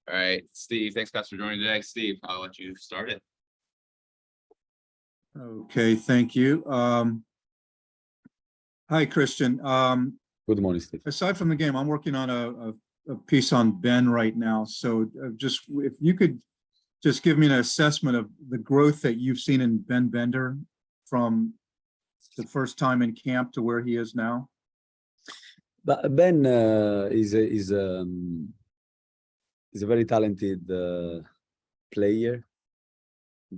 All right, Steve, thanks guys for joining today. Steve, I'll let you start it. Okay, thank you. Hi, Christian. Good morning, Steve. Aside from the game, I'm working on a piece on Ben right now. So just if you could just give me an assessment of the growth that you've seen in Ben Bender from the first time in camp to where he is now. But Ben is a very talented player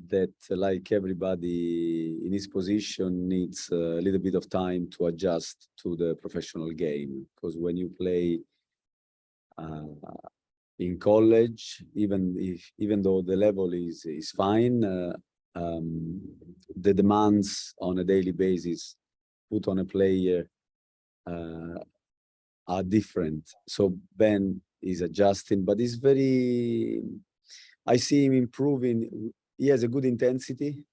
that, like everybody in his position, needs a little bit of time to adjust to the professional game. Because when you play in college, even though the level is fine, the demands on a daily basis put on a player are different. So Ben is adjusting, but he's very. I see him improving. He has a good intensity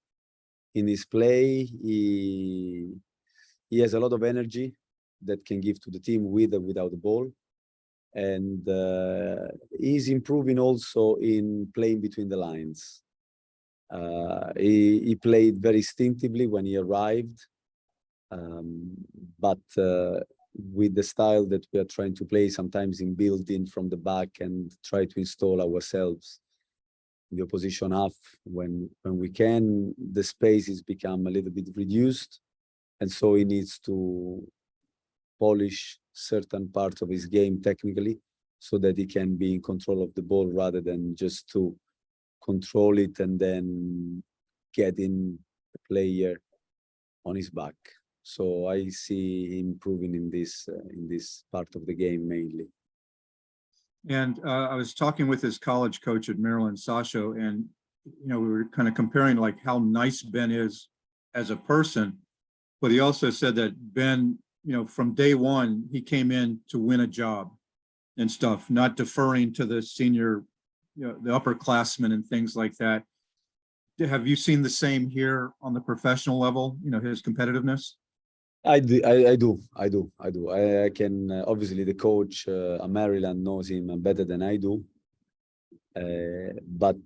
in his play. He has a lot of energy that can give to the team with or without the ball. And he's improving also in playing between the lines. He played very instinctively when he arrived, but with the style that we are trying to play, sometimes in building from the back and try to install ourselves in the opposition half when we can, the space has become a little bit reduced, and so he needs to polish certain parts of his game technically so that he can be in control of the ball rather than just to control it and then getting the player on his back. So I see him improving in this part of the game mainly. And I was talking with his college coach at Maryland, Sasho, and we were kind of comparing like how nice Ben is as a person, but he also said that Ben, from day one, he came in to win a job and stuff, not deferring to the senior, the upperclassmen and things like that. Have you seen the same here on the professional level? His competitiveness. I do. I can obviously the coach Maryland knows him better than I do, but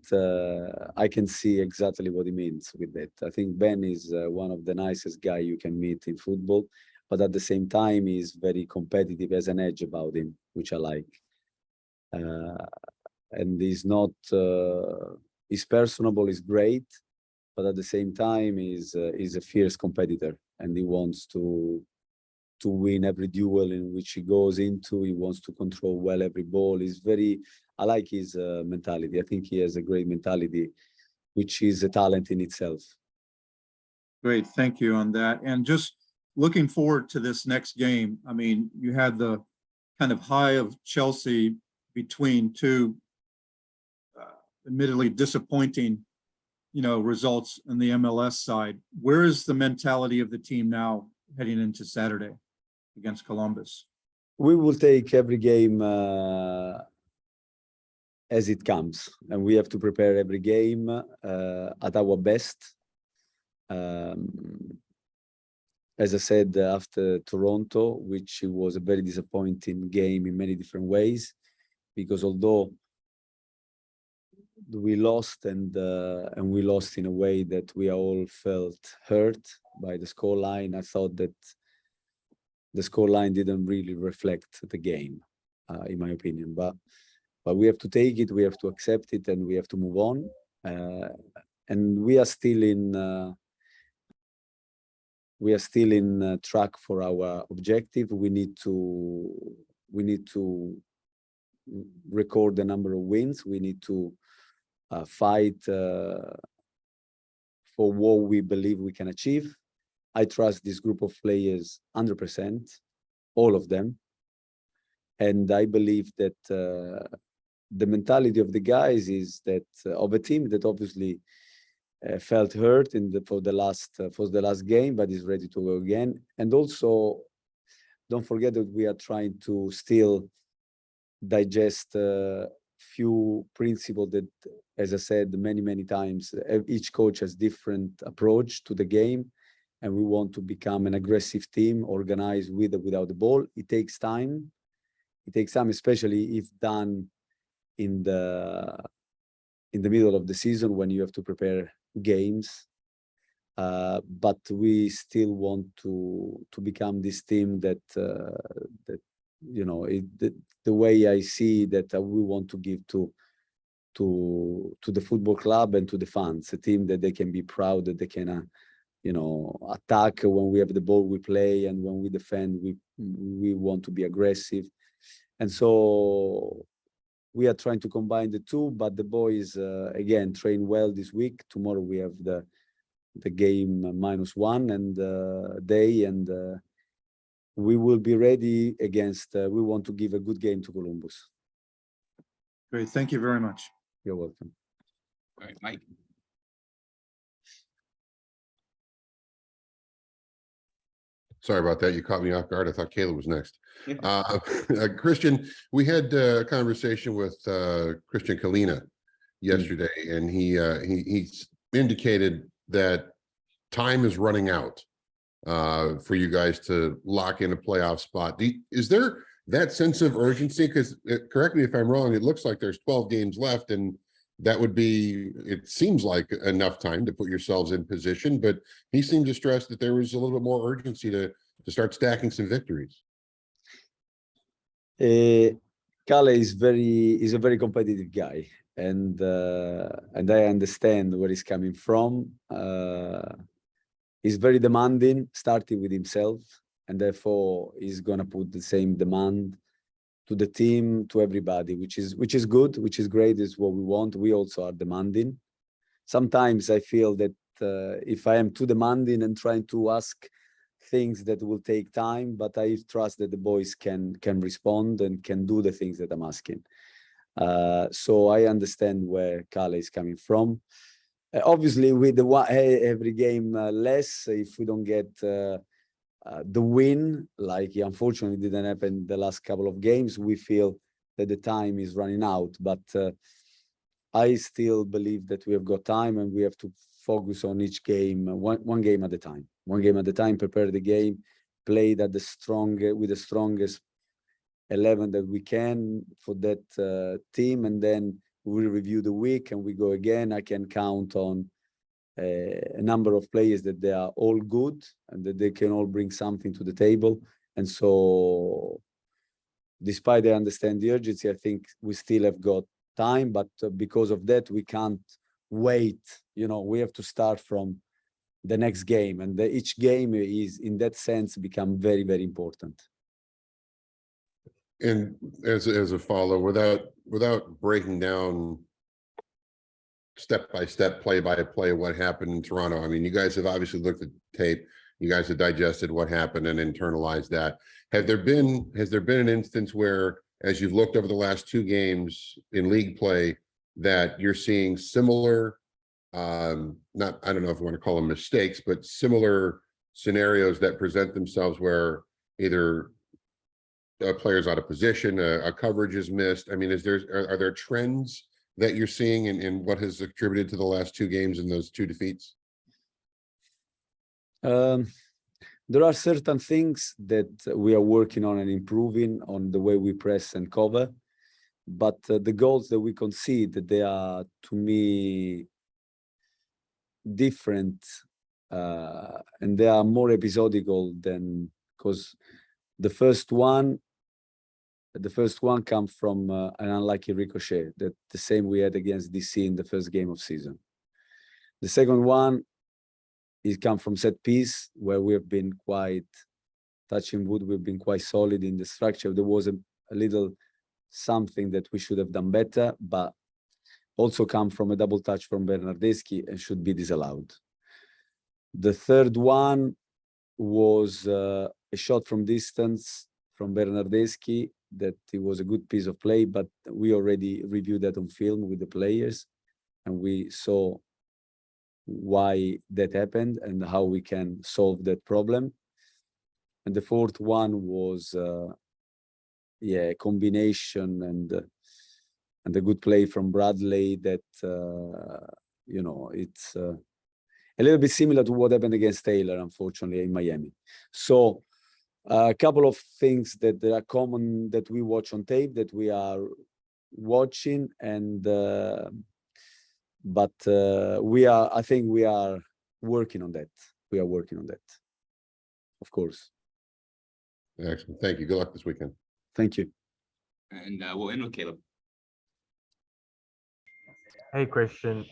I can see exactly what he means with that. I think Ben is one of the nicest guy you can meet in football, but at the same time he's very competitive, has an edge about him, which I like, and he's not he's personable, he's great, but at the same time he's a fierce competitor. And he wants to win every duel in which he goes into. He wants to control well every ball. I like his mentality. I think he has a great mentality, which is a talent in itself. Great, thank you on that. And just looking forward to this next game, I mean, you had the kind of high of Chelsea between two admittedly disappointing results on the MLS side. Where is the mentality of the team now heading into Saturday against Columbus? We will take every game as it comes, and we have to prepare every game at our best. As I said, after Toronto, which was a very disappointing game in many different ways, because although we lost and we lost in a way that we all felt hurt by the scoreline. I thought that the scoreline didn't really reflect the game, in my opinion. But we have to take it, we have to accept it, and we have to move on. And we are still in track for our objective. We need to record the number of wins. We need to fight for what we believe we can achieve. I trust this group of players 100%, all of them. And I believe that the mentality of the guys is that of a team that obviously felt hurt for the last game, but is ready to go again. And also, don't forget that we are trying to still digest few principles that, as I said many times, each coach has different approach to the game, and we want to become an aggressive team, organized with or without the ball. It takes time. It takes time, especially if done in the middle of the season when you have to prepare games. But we still want to become this team that you know, the way I see that we want to give to the football club and to the fans, a team that they can be proud, that they can you know, attack when we have the ball, we play, and when we defend, we want to be aggressive. And so we are trying to combine the two, but the boys again train well this week. Tomorrow we have the game -1 and day, and we will be ready against. We want to give a good game to Columbus. Great, thank you very much. You're welcome. All right, Mike. Sorry about that. You caught me off guard. I thought Kayla was next. Christian, we had a conversation with Christian Kalina yesterday, and he indicated that time is running out for you guys to lock in a playoff spot. Is there that sense of urgency? Because correct me if I'm wrong, it looks like there's 12 games left, and that would be, it seems like enough time to put yourselves in position, but he seemed to stress that there was a little bit more urgency to start stacking some victories. Kale is a very competitive guy, and I understand where he's coming from. He's very demanding, starting with himself, and therefore he's gonna put the same demand to the team, to everybody, which is good, which is great, is what we want. We also are demanding. Sometimes I feel that if I am too demanding and trying to ask things that will take time, but I trust that the boys can respond and can do the things that I'm asking. So I understand where Kale is coming from. Obviously, with every game less, if we don't get the win, like unfortunately didn't happen the last couple of games, we feel that the time is running out. But I still believe that we have got time, and we have to focus on each game, one game at a time. One game at a time, prepare the game, play with the strongest 11 that we can for that team, and then we review the week and we go again. I can count on a number of players that they are all good and that they can all bring something to the table. And so despite I understand the urgency, I think we still have got time, but because of that, we can't wait. You know, we have to start from the next game, and each game is, in that sense, become very, very important. And as a follow, without breaking down step by step, play by play, what happened in Toronto. I mean, you guys have obviously looked at tape. You guys have digested what happened and internalized that. Has there been an instance where, as you've looked over the last 2 games in league play, that you're seeing similar, I don't know if you want to call them mistakes, but similar scenarios that present themselves where either a player's out of position, a coverage is missed? I mean, are there trends that you're seeing in what has attributed to the last 2 games and those 2 defeats? There are certain things that we are working on and improving on the way we press and cover, but the goals that we concede, they are, to me, different, and they are more episodical than, because the first one comes from an unlucky ricochet, that the same we had against DC in the first game of season. The second one is come from set piece, where we have been quite, touching wood, we've been quite solid in the structure. There was a little something that we should have done better, but also come from a double touch from Bernardeschi and should be disallowed. The third one was a shot from distance from Bernardeschi, that it was a good piece of play, but we already reviewed that on film with the players, and we saw why that happened and how we can solve that problem. And the fourth one was a combination and a good play from Bradley that you know, it's a little bit similar to what happened against Taylor, unfortunately, in Miami. So a couple of things that are common that we watch on tape that we are watching, and but I think we are working on that. We are working on that, of course. Excellent. Thank you. Good luck this weekend. Thank you. And we'll end with Caleb. Hey, Christian.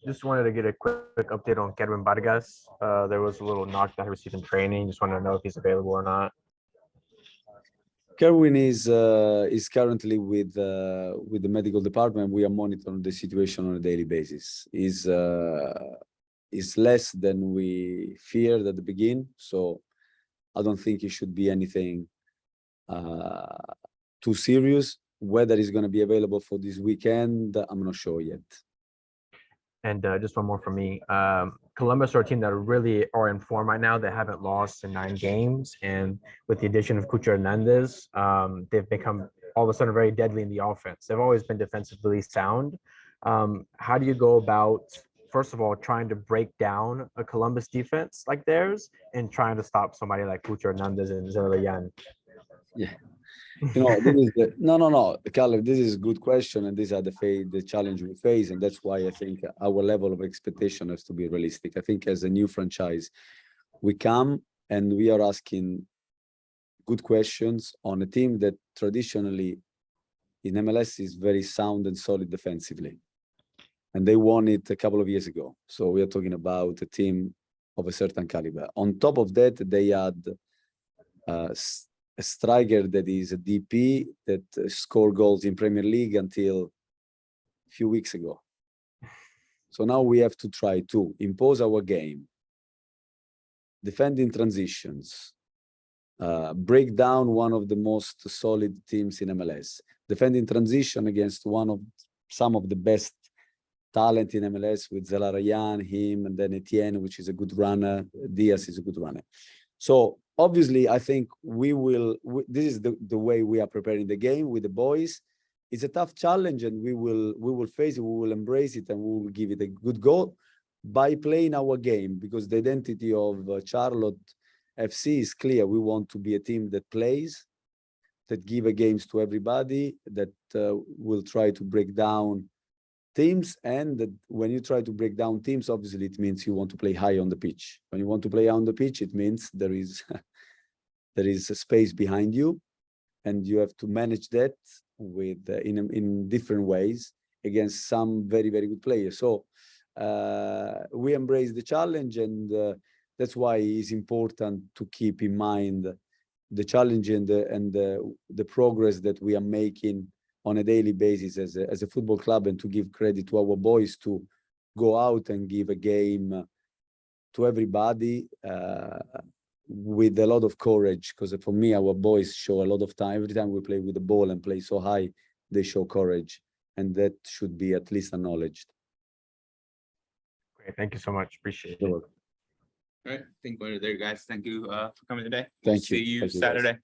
Just wanted to get a quick update on Vargas. There was a little knock that he received in training. Just wanted to know if he's available or not. Kerwin is currently with the medical department. We are monitoring the situation on a daily basis. Is less than we feared at the beginning, so I don't think it should be anything too serious. Whether it's going to be available for this weekend, I'm not sure yet. And just one more from me. Columbus are a team that really are in form right now. They haven't lost in 9 games. And with the addition of Cucho Hernandez, they've become all of a sudden very deadly in the offense. They've always been defensively sound. How do you go about, first of all, trying to break down a Columbus defense like theirs and trying to stop somebody like Cucho Hernandez and Zerleyan? Yeah. You know, this is no, Caleb, this is a good question, and these are the challenge we face, and that's why I think our level of expectation has to be realistic. I think as a new franchise, we come and we are asking good questions on a team that traditionally in MLS is very sound and solid defensively, and they won it a couple of years ago. So we are talking about a team of a certain caliber. On top of that, they had a striker that is a DP that scored goals in Premier League until a few weeks ago. So now we have to try to impose our game, defend in transitions, break down one of the most solid teams in MLS, defend in transition against some of the best talent in MLS with Zerleyan, him, and then Etienne, which is a good runner. Diaz is a good runner. So obviously, I think this is the way we are preparing the game with the boys. It's a tough challenge, and we will face it, we will embrace it, and we will give it a good go by playing our game, because the identity of Charlotte FC is clear. We want to be a team that plays, that give games to everybody, that will try to break down teams, and that when you try to break down teams, obviously it means you want to play high on the pitch. When you want to play on the pitch, it means there is a space behind you, and you have to manage that with in different ways against some very, very good players. So we embrace the challenge, and that's why it's important to keep in mind the challenge and the progress that we are making on a daily basis as a football club, and to give credit to our boys to go out and give a game to everybody with a lot of courage. Because for me, our boys show a lot of time. Every time we play with the ball and play so high, they show courage, and that should be at least acknowledged. Great. Thank you so much. Appreciate You're it. welcome. All right, I think we're there, guys. Thank you for coming today. Thank you. See you Thank you, guys. Saturday.